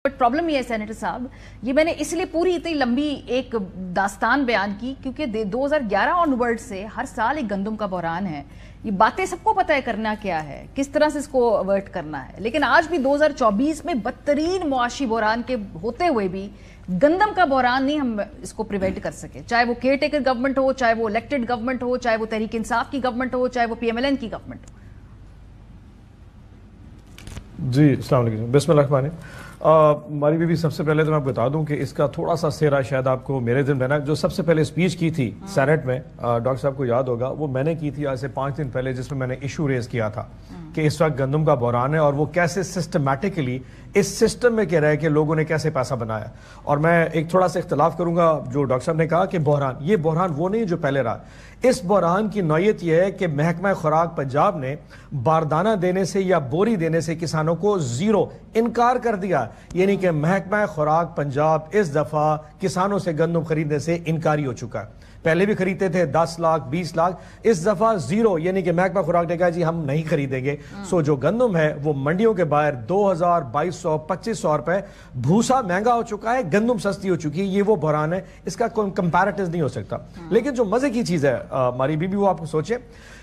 But problem یہ ہے senator صاحب، یہ میں نے اس لیے پوری اتنی لمبی ایک داستان بیان کی کیونکہ 2011 آنورڈ سے ہر سال ایک گندم کا بحران ہے. یہ باتیں سب کو پتہ ہے کرنا کیا ہے، کس طرح سے اس کو اوورٹ کرنا ہے، لیکن آج بھی 2024 میں بدترین معاشی بحران کے ہوتے ہوئے بھی گندم کا بحران نہیں ہم اس کو پریونٹ کر سکے، چاہے وہ کیئر ٹیکر گورنمنٹ ہو، چاہے وہ الیکٹڈ گورنمنٹ ہو، چاہے وہ تحریک انصاف کی گورنمنٹ ہو، چاہے وہ پی ایم ایل این کی گورنمنٹ ہو. جی السلام علیکم، بسم اللہ الرحمن الرحیم. ہماری بھی سب سے پہلے تو میں آپ بتا دوں کہ اس کا تھوڑا سا سیرا شاید آپ کو میرے دن میں جو سب سے پہلے اسپیچ کی تھی سینٹ میں، ڈاکٹر صاحب کو یاد ہوگا، وہ میں نے کی تھی آج سے 5 دن پہلے، جس میں نے ایشو ریز کیا تھا کہ اس وقت گندم کا بحران ہے اور وہ کیسے سسٹمیٹکلی اس سسٹم میں کہہ رہا ہے کہ لوگوں نے کیسے پیسہ بنایا. اور میں ایک تھوڑا سا اختلاف کروں گا جو ڈاکٹر صاحب نے کہا کہ یہ بحران وہ نہیں جو پہلے رہا. اس بحران کی نوعیت یہ ہے کہ محکمہ خوراک پنجاب نے باردانہ دینے سے یا بوری دینے سے کسانوں کو زیرو انکار کر دیا. یعنی کہ محکمہ خوراک پنجاب اس دفعہ کسانوں سے گندم خریدنے سے انکاری ہو چکا ہے. پہلے بھی خریدتے تھے 10 لاکھ 20 لاکھ، اس دفعہ زیرو، یعنی کہ محکمہ خوراک نے کہا جی ہم نہیں خریدیں گے. سو جو گندم ہے وہ منڈیوں کے باہر 2000 2200 2500 روپے، بھوسا مہنگا ہو چکا ہے، گندم سستی ہو چکی ہے. یہ وہ بحران ہے، اس کا کوئی کمپیریٹیو نہیں ہو سکتا. لیکن جو مزے کی چیز ہے ہماری بھی وہ آپ کو سوچیں،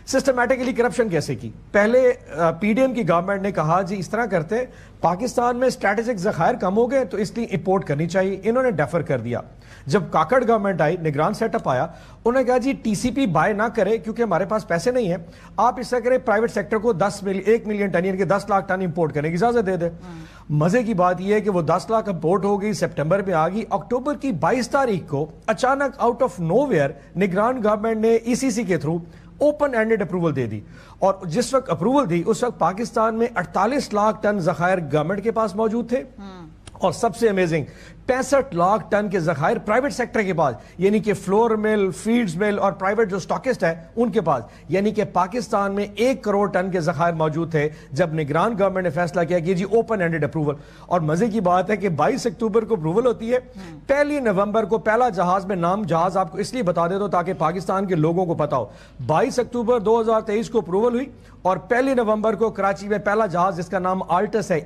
سسٹمیٹکلی کرپشن کیسے کی. پہلے پی ڈی ایم کی گورنمنٹ نے کہا جی اس طرح کرتے پاکستان میں اسٹریٹجک ذخائر کم ہو گئے تو اس لیے امپورٹ کرنی چاہیے، انہوں نے ڈیفر کر دیا. جب کاکڑ گورنمنٹ آئی، نگران سیٹ اپ آیا، انہوں نے کہا جی ٹی سی پی بائی نہ کرے کیونکہ ہمارے پاس پیسے نہیں ہیں، آپ اس طرح کریں پرائیویٹ سیکٹر کو 1 ملین ٹن یعنی کہ 10 لاکھ ٹن امپورٹ کرنے کی اجازت دے دے. مزے کی بات یہ ہے کہ وہ 10 لاکھ امپورٹ ہو گئی، سپٹمبر میں آ گئی. اکتوبر کی 22 تاریخ کو اچانک آؤٹ آف نو ویئر نگران گورنمنٹ نے ای سی سی کے تھرو اوپن اینڈڈ اپروول دے دی. اور جس وقت اپروول دی اس وقت پاکستان میں 48 لاکھ ٹن ذخائر گورنمنٹ کے پاس موجود تھے، اور سب سے امیزنگ 65 لاکھ ٹن کے ذخائر پرائیویٹ سیکٹر کے پاس، یعنی کہ فلور مل، فیڈز مل اور پرائیویٹ جو سٹاکسٹ ہے ان کے پاس. یعنی کہ پاکستان میں 1 کروڑ ٹن کے ذخائر موجود تھے جب نگران گورنمنٹ نے فیصلہ کیا کہ جی اوپن اینڈڈ اپروول. اور مزے کی بات ہے کہ 22 اکتوبر کو اپروول ہوتی ہے، 1 نومبر کو پہلا جہاز، میں نام جہاز آپ کو اس لیے بتا دیتا ہوں تاکہ پاکستان کے لوگوں کو پتا ہو، 22 اکتوبر 2023 کو اپروول ہوئی اور 1 نومبر کو کراچی میں پہلا جہاز جس کا نام آلٹس ہے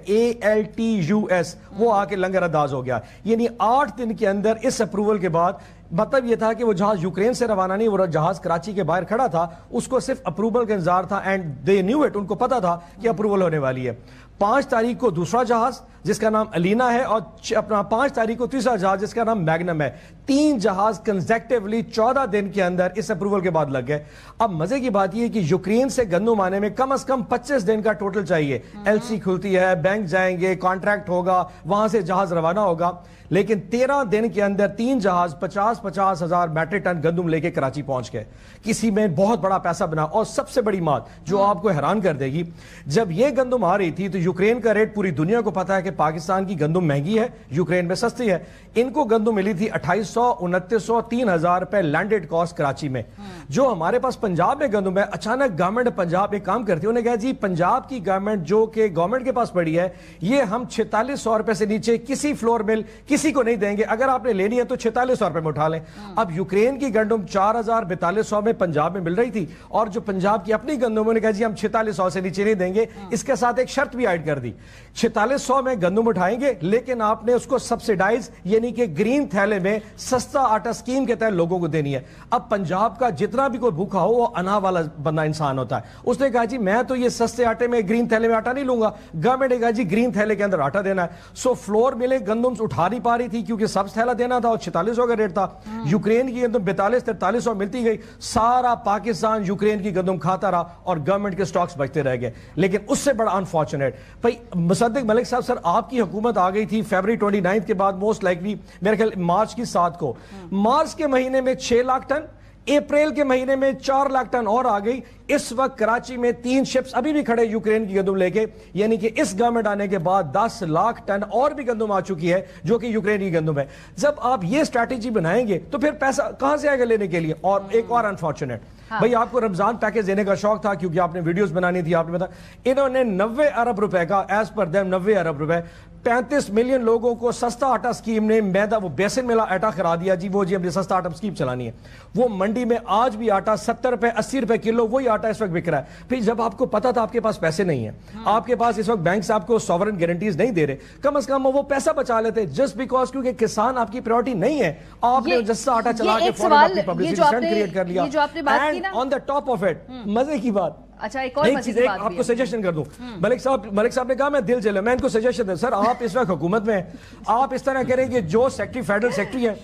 ALTUS وہ آ کے لنگر انداز ہو گیا. یعنی 8 دن کے اندر اس اپروول کے بعد، مطلب یہ تھا کہ وہ جہاز یوکرین سے روانہ نہیں، وہ جہاز کراچی کے باہر کھڑا تھا، اس کو صرف اپروول کا انتظار تھا اینڈ دے نیو اٹ، ان کو پتا تھا کہ اپروول ہونے والی ہے. 5 تاریخ کو دوسرا جہاز جس کا نام الینا ہے اور اپنا 5 تاریخ کو تیسرا جہاز جس کا نام میگنم ہے. 3 جہاز کنزیکٹیولی 14 دن کے اندر اس اپروول کے بعد لگ گئے. اب مزے کی بات یہ ہے کہ یوکرین سے گندم آنے میں کم از کم 25 دن کا ٹوٹل چاہیے. ایل سی کھلتی ہے، بینک جائیں گے، کانٹریکٹ ہوگا، وہاں سے جہاز روانہ ہوگا. لیکن 13 دن کے اندر 3 جہاز 50 ہزار میٹرک ٹن گندم لے کے کراچی پہنچ گئے. کسی میں بہت بڑا پیسہ بنا. اور سب سے بڑی بات جو آپ کو حیران کر دے گی، جب یہ گندم آ رہی تھی تو یوکرین کا ریٹ پوری دنیا کو پتا ہے کہ پاکستان کی گندم مہنگی ہے، یوکرین میں سستی ہے. ان کو گندم ملی تھی 2800 2900 3000 روپے لینڈڈ کاسٹ کراچی میں. جو ہمارے پاس پنجاب میں گندم ہے، اچانک گورنمنٹ پنجاب ایک کام کرتی ہے، انہوں نے کہا جی پنجاب کی گورنمنٹ جو کہ گورنمنٹ کے پاس پڑی ہے، یہ ہم 4600 روپے سے نیچے کسی فلور مل کسی کو نہیں دیں گے، اگر آپ نے لینی ہے تو 4600 روپے میں اٹھا لیں. اب یوکرین کی گندم 4200 میں پنجاب میں مل رہی تھی، اور جو پنجاب کی اپنی گندم نے کہا جی ہم 4600 سے نیچے نہیں دیں گے. اس کے ساتھ ایک شرط بھی ایڈ کر دی، 4600 میں گندم اٹھائیں گے لیکن آپ نے اس کو سبسیڈائز یعنی کہ گرین تھیلے میں سستا آٹا سکیم کے تحت لوگوں کو دینی ہے. اب پنجاب کا جتنا بھی کوئی بھوکا ہو وہ انا والا بندہ انسان ہوتا ہے، اس نے کہا جی میں تو یہ سستے آٹے میں گرین تھیلے میں آٹا نہیں لوں گا. گورنمنٹ نے کہا جی گرین تھیلے کے اندر آٹا دینا ہے. سو فلور ملے گندم اٹھا نہیں پا رہی تھی کیونکہ سب تھیلا دینا تھا اور 4600 کا ریٹ تھا. یوکرین کی گندم 4200-4300 ملتی گئی. سارا پاکستان یوکرین کی گندم کھاتا رہا اور گورنمنٹ کے سٹاکس بچتے رہ گئے. لیکن اس سے بڑا انفارچونیٹ بھائی مصدق ملک صاحب، سر آپ کی حکومت آ گئی تھی فیبری 29 کے بعد، موسٹ لائکلی میرے خیال مارچ کی 7 کو، مارچ کے مہینے میں 6 لاکھ ٹن، اپریل کے مہینے میں 4 لاکھ ٹن اور آ گئی. اس وقت کراچی میں 3 شپس ابھی بھی کھڑے یوکرین کی گندم لے کے، یعنی کہ اس گورنمنٹ آنے کے بعد 10 لاکھ ٹن اور بھی گندم آ چکی ہے جو کہ یوکرین کی گندم ہے. جب آپ یہ اسٹریٹجی بنائیں گے تو پھر پیسہ کہاں سے آئے گا لینے کے لیے. اور ایک اور انفارچونیٹ بھئی، آپ کو رمضان پیکیج دینے کا شوق تھا کیونکہ آپ نے ویڈیوز بنانی تھی، آپ نے بتا انہوں نے 90 ارب روپے کا، ایز پر دیم 90 ارب روپے 35 ملین لوگوں کو سستا آٹا اسکیم نے میدا وہ بیسن ملا آٹا کرا دیا جی، وہ جی ہم نے سستا آٹا اسکیم چلانی ہے. وہ منڈی میں آج بھی آٹا 70 روپے 80 روپے کلو وہی آٹا اس وقت بک رہا ہے. پھر جب آپ کو پتا تھا آپ کے پاس پیسے نہیں ہیں، آپ کے پاس اس وقت بینکس آپ کو سوورن گارنٹیز نہیں دے رہے، کم از کم وہ پیسہ بچا لیتے جسٹ بیکاز کیونکہ کسان آپ کی پریورٹی نہیں ہے. آپ نے سستا آٹا چلا کے فوراً اپنی پبلسٹی اسٹنٹ کریٹ کر لیا. And on the top of it مزے کی بات، اچھا ایک اور چیز آپ کو سجیشن کر دوں، ملک صاحب نے کہا میں دل جلے، میں ان کو سجیشن دوں سر آپ اس وقت حکومت میں ہیں، آپ اس طرح کریں کہ جو سیکٹری فیڈرل سیکٹری ہے،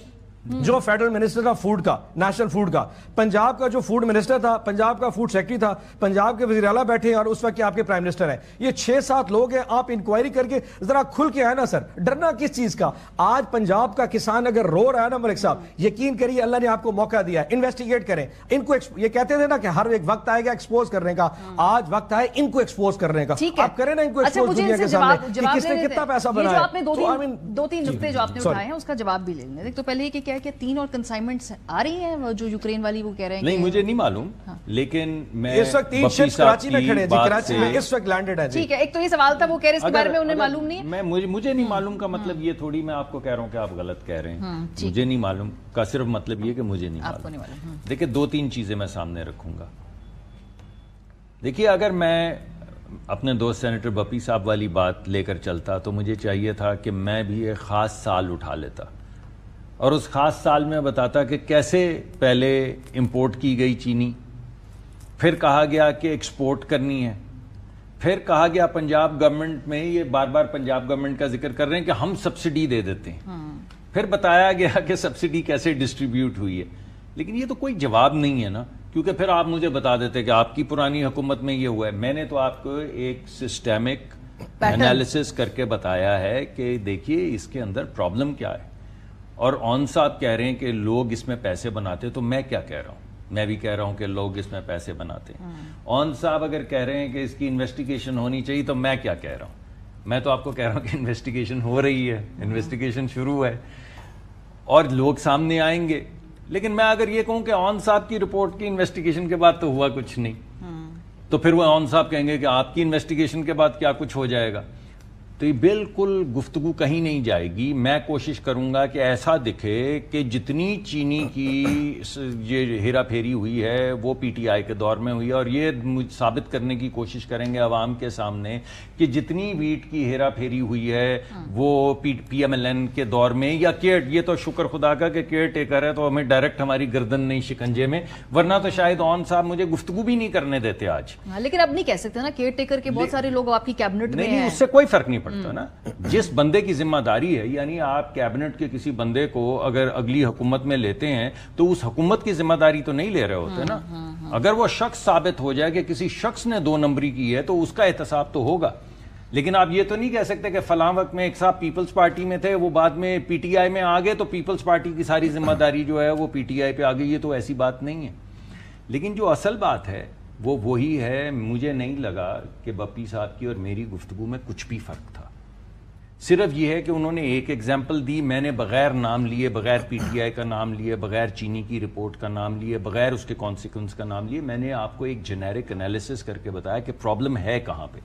جو فیڈرل منسٹر تھا فوڈ کا، نیشنل فوڈ کا، پنجاب کا جو فوڈ منسٹر تھا، پنجاب کا فوڈ سیکٹری تھا، پنجاب کے وزیر اعلیٰ بیٹھے ہیں اور اس وقت کے آپ کے پرائم منسٹر ہیں، یہ 6-7 لوگ ہیں. آپ انکوائری کر کے ذرا کھل کے آئے نا سر، ڈرنا کس چیز کا؟ آج پنجاب کا کسان اگر رو رہا ہے نا ملک صاحب، یقین کریے اللہ نے آپ کو موقع دیا ہے، انویسٹیگیٹ کریں ان کو. یہ کہتے تھے نا کہ ہر ایک وقت آئے گا ایکسپوز کرنے کا، آج وقت آئے ان کو ایکسپوز کرنے کا. آپ کریں نا ان کو ایکسپوز دنیا کے سامنے کہ کس نے کتنا پیسہ بنایا. دو تین نقطے جو آپ نے اٹھائے ہیں اس کا جواب بھی لے لیں. دیکھ تو پہلے یہ کہ کیا کہ 3 اور کنسائنمنٹس آ رہی ہیں وہ جو یوکرین والی وہ کہہ رہے ہیں نہیں مجھے نہیں معلوم، لیکن میں اس وقت 3 شپس کراچی میں کھڑے ہیں جی، کراچی میں اس وقت لینڈڈ ہے. ٹھیک ہے، ایک تو یہ سوال تھا وہ کہہ رہے اس کے بارے میں انہیں معلوم نہیں ہے. مجھے نہیں معلوم کا مطلب یہ تھوڑی میں آپ کو کہہ رہا ہوں کہ آپ غلط کہہ رہے ہیں. مجھے نہیں معلوم کا صرف مطلب یہ کہ مجھے نہیں معلوم. دیکھیں 2-3 چیزیں میں سامنے رکھوں گا. دیکھیے اگر میں اپنے دوست سینیٹر بپی صاحب والی بات لے کر چلتا تو مجھے چاہیے تھا کہ میں بھی ایک خاص سال اٹھا لیتا اور اس خاص سال میں بتاتا کہ کیسے پہلے امپورٹ کی گئی چینی، پھر کہا گیا کہ ایکسپورٹ کرنی ہے، پھر کہا گیا پنجاب گورنمنٹ میں، یہ بار بار پنجاب گورنمنٹ کا ذکر کر رہے ہیں کہ ہم سبسڈی دے دیتے ہیں، پھر بتایا گیا کہ سبسڈی کیسے ڈسٹریبیوٹ ہوئی ہے. لیکن یہ تو کوئی جواب نہیں ہے نا، کیونکہ پھر آپ مجھے بتا دیتے کہ آپ کی پرانی حکومت میں یہ ہوا ہے. میں نے تو آپ کو ایک سسٹمک انالیسس کر کے بتایا ہے کہ دیکھیے اس کے اندر پرابلم کیا ہے. اور اون صاحب کہہ رہے ہیں کہ لوگ اس میں پیسے بناتے، تو میں کیا کہہ رہا ہوں؟ میں بھی کہہ رہا ہوں کہ لوگ اس میں پیسے بناتے ہیں. اون صاحب اگر کہہ رہے ہیں کہ اس کی انویسٹیگیشن ہونی چاہیے تو میں کیا کہہ رہا ہوں؟ میں تو آپ کو کہہ رہا ہوں کہ انویسٹیگیشن ہو رہی ہے، انویسٹیگیشن شروع ہے اور لوگ سامنے آئیں گے. لیکن میں اگر یہ کہوں کہ اون صاحب کی رپورٹ کی انویسٹیگیشن کے بعد تو ہوا کچھ نہیں، تو پھر وہ اون صاحب کہیں گے کہ آپ کی انویسٹیگیشن کے بعد کیا کچھ ہو جائے گا. تو یہ بالکل گفتگو کہیں نہیں جائے گی. میں کوشش کروں گا کہ ایسا دکھے کہ جتنی چینی کی یہ ہیرا پھیری ہوئی ہے وہ پی ٹی آئی کے دور میں ہوئی ہے، اور یہ ثابت کرنے کی کوشش کریں گے عوام کے سامنے کہ جتنی ویٹ کی ہیرا پھیری ہوئی ہے وہ پی ایم ایل این کے دور میں، یا یہ تو شکر خدا کا کہ کیئر ٹیکر ہے تو ہمیں ڈائریکٹ ہماری گردن نہیں شکنجے میں، ورنہ تو شاید اون صاحب مجھے گفتگو بھی نہیں کرنے دیتے آج. لیکن اب نہیں کہہ سکتے نا، کیئر ٹیکر کے بہت سارے لوگ آپ کی کیبنٹ میں ہیں. اس سے کوئی فرق نہیں پڑتا نا. جس بندے کی ذمہ داری ہے، یعنی آپ کیبنٹ کے کسی بندے کو اگر اگلی حکومت میں لیتے ہیں تو اس حکومت کی ذمہ داری تو نہیں لے رہے ہوتے نا. اگر وہ شخص ثابت ہو جائے کہ کسی شخص نے 2 نمبری کی ہے تو اس کا احتساب تو ہوگا. لیکن آپ یہ تو نہیں کہہ سکتے کہ فلاں وقت میں ایک صاحب پیپلز پارٹی میں تھے، وہ بعد میں پی ٹی آئی میں آ گئے تو پیپلز پارٹی کی ساری ذمہ داری جو ہے وہ پی ٹی آئی پہ آ گئی. یہ تو ایسی بات نہیں ہے. لیکن جو اصل بات ہے وہ وہی ہے. مجھے نہیں لگا کہ بپی صاحب کی اور میری گفتگو میں کچھ بھی فرق تھا. صرف یہ ہے کہ انہوں نے ایک ایگزامپل دی، میں نے بغیر نام لیے، بغیر پی ٹی آئی کا نام لیے، بغیر چینی کی رپورٹ کا نام لیے، بغیر اس کے کانسیکوینس کا نام لیے، میں نے آپ کو ایک جنیرک انالیسس کر کے بتایا کہ پرابلم ہے کہاں پہ.